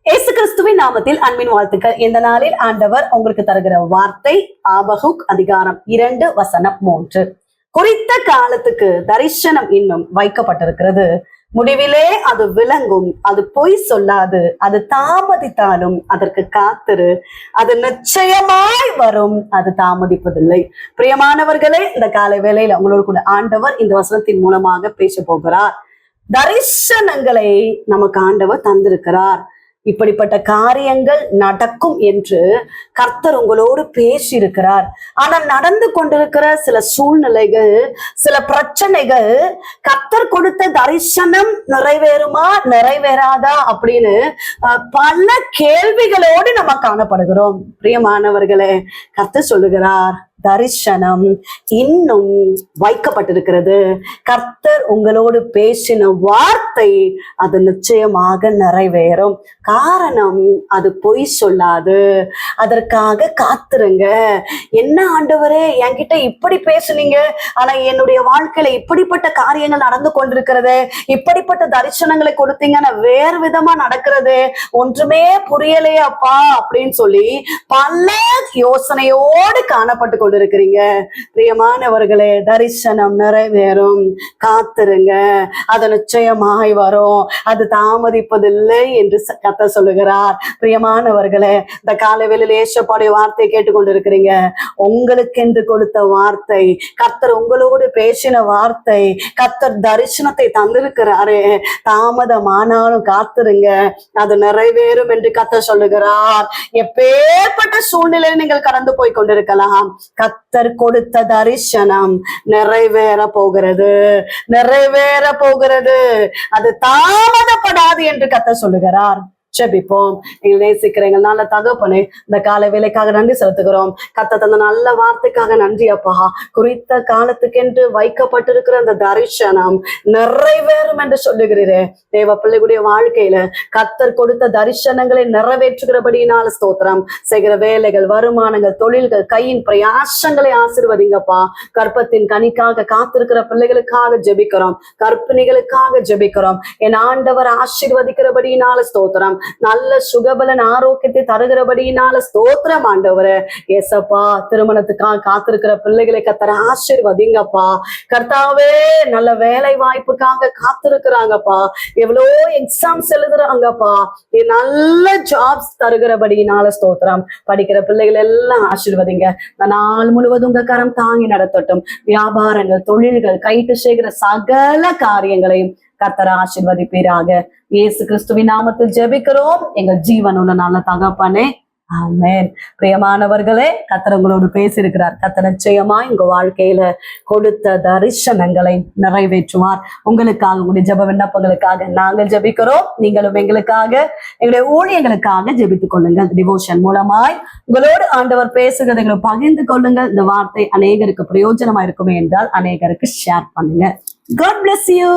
இயேசு கிறிஸ்துவின் நாமத்தில் அன்பின் வாழ்த்துக்கள். இந்த நாளில் ஆண்டவர் உங்களுக்கு தருகிற வார்த்தை ஆபகுக் அதிகாரம் 2:3. குறித்த காலத்துக்கு தரிசனம் இன்னும் வைக்கப்பட்டிருக்கிறது. முடிவிலே அது விளங்கும். அது பொய் சொல்லாது. அது தாமதித்தாலும் அதற்கு காத்திரு. அது நிச்சயமாய் வரும். அது தாமதிப்பதில்லை. பிரியமானவர்களே, இந்த காலை வேளையில உங்களோடு கூட ஆண்டவர் இந்த வசனத்தின் மூலமாக பேச போகிறார். தரிசனங்களை நமக்கு ஆண்டவர் தந்திருக்கிறார். இப்படிப்பட்ட காரியங்கள் நடக்கும் என்று கர்த்தர் உங்களோடு பேசியிருக்கிறார். ஆனால் நடந்து கொண்டிருக்கிற சில சூழ்நிலைகள், சில பிரச்சனைகள், கர்த்தர் கொடுத்த தரிசனம் நிறைவேறுமா நிறைவேறாதா அப்படின்னு பல கேள்விகளோடு நம்ம காணப்படுகிறோம். பிரியமானவர்களே, கர்த்தர் சொல்லுகிறார், தரிசனம் இன்னும் வைக்கப்பட்டிருக்கிறது. கர்த்தர் உங்களோடு பேசின வார்த்தை அது நிச்சயமாக நிறைவேறும். காரணம், அது பொய் சொல்லாது. அதற்காக காத்துருங்க. என்ன ஆண்டவரே, என்கிட்ட இப்படி பேசுனீங்க, ஆனா என்னுடைய வாழ்க்கையில இப்படிப்பட்ட காரியங்கள் நடந்து கொண்டிருக்கிறது, இப்படிப்பட்ட தரிசனங்களை கொடுத்தீங்கன்னா வேறு விதமா நடக்கிறது, ஒன்றுமே புரியலையே அப்பா அப்படின்னு சொல்லி பல யோசனையோடு காணப்பட்டு கொண்டிருக்கிறீங்க. பிரியமானவர்களே, தரிசனம் நிறைவேறும். காத்திருங்க. அது நிச்சயமாய் வரும். அது தாமதிப்பதில்லை என்று கர்த்தர் சொல்லுகிறார். பிரியமானவர்களே, இந்த காலை வேளையில ஏசப்பாடைய வார்த்தையை கேட்டுக்கொண்டிருக்கிறீங்க. உங்களுக்கென்று கொடுத்த வார்த்தை, கர்த்தர் உங்களோடு பேசின வார்த்தை, கர்த்தர் தரிசனத்தை தந்திருக்கிறாரு. தாமதமானாலும் காத்திருங்க, அது நிறைவேறும் என்று கர்த்தர் சொல்லுகிறார். எப்பேற்பட்ட சூழ்நிலையில் நீங்கள் கடந்து போய் கொண்டிருக்கலாம், கர்த்தர் கொடுத்த தரிசனம் நிறைவேற போகிறது, நிறைவேற போகிறது. அது தாமதப்படாது என்று கர்த்தர் சொல்லுகிறார். ஜெபிப்போம். எங்களை நேசிக்கிற எங்கள் நல்ல தகப்பனே, இந்த காலை வேலைக்காக நன்றி செலுத்துகிறோம். கர்த்தர் தந்த நல்ல வார்த்தைக்காக நன்றி அப்பா. குறித்த காலத்துக்கென்று வைக்கப்பட்டிருக்கிற அந்த தரிசனம் நிறைவேறும் என்று சொல்லுகிறீரே. தேவ பிள்ளைகளுடைய வாழ்க்கையில கர்த்தர் கொடுத்த தரிசனங்களை நிறைவேற்றுகிறபடியினால ஸ்தோத்திரம். செய்கிற வேலைகள், வருமானங்கள், தொழில்கள், கையின் பிரயாசங்களை ஆசீர்வதிங்கப்பா. கற்பத்தின் கனிக்காக காத்திருக்கிற பிள்ளைகளுக்காக ஜெபிக்கிறோம். கற்பிணிகளுக்காக ஜெபிக்கிறோம். என் ஆண்டவர் ஆசீர்வதிக்கிறபடியினால ஸ்தோத்திரம். நல்ல சுகபலன் ஆரோக்கியத்தை தருகிறபடியினால ஸ்தோத்திரம் ஆண்டவரே. ஏசப்பா, திருமணத்துக்காக காத்திருக்கிற பிள்ளைகளை கர்த்தர் ஆசீர்வதிங்கப்பா. கர்த்தாவே, நல்ல வேலை வாய்ப்புக்காக காத்திருக்கிறாங்கப்பா. எவ்வளோ எக்ஸாம்ஸ் எழுதுறாங்கப்பா. நல்ல ஜாப்ஸ் தருகிறபடியினால ஸ்தோத்திரம். படிக்கிற பிள்ளைகள் எல்லாம் ஆசீர்வதிங்க. நாள் முழுவதும் உங்க கரம் தாங்கி நடத்தட்டும். வியாபாரங்கள், தொழில்கள், கைட்டு செய்கிற சகல காரியங்களையும் கர்த்தர் ஆசீர்வதிப்பீராக. இயேசு கிறிஸ்துவின் நாமத்தில் ஜெபிக்கிறோம் எங்கள் ஜீவனுள்ள நல்ல தகப்பனே, ஆமென். பிரியமானவர்களே, கர்த்தர் உங்களோடு பேசியிருக்கிறார். கர்த்தர் நிச்சயமாய் உங்க வாழ்க்கையில கொடுத்த தரிசனங்களை நிறைவேற்றுவார். உங்களுக்காக, உங்களுடைய ஜெப விண்ணப்பங்களுக்காக நாங்கள் ஜெபிக்கிறோம். நீங்களும் எங்களுக்காக, எங்களுடைய ஊழியங்களுக்காக ஜெபித்துக் கொள்ளுங்கள். டிவோஷன் மூலமாய் உங்களோடு ஆண்டவர் பேசுகிறதை பகிர்ந்து கொள்ளுங்கள். இந்த வார்த்தை அநேகருக்கு பிரயோஜனமா இருக்குமே என்றால் அநேகருக்கு ஷேர் பண்ணுங்க. God bless you.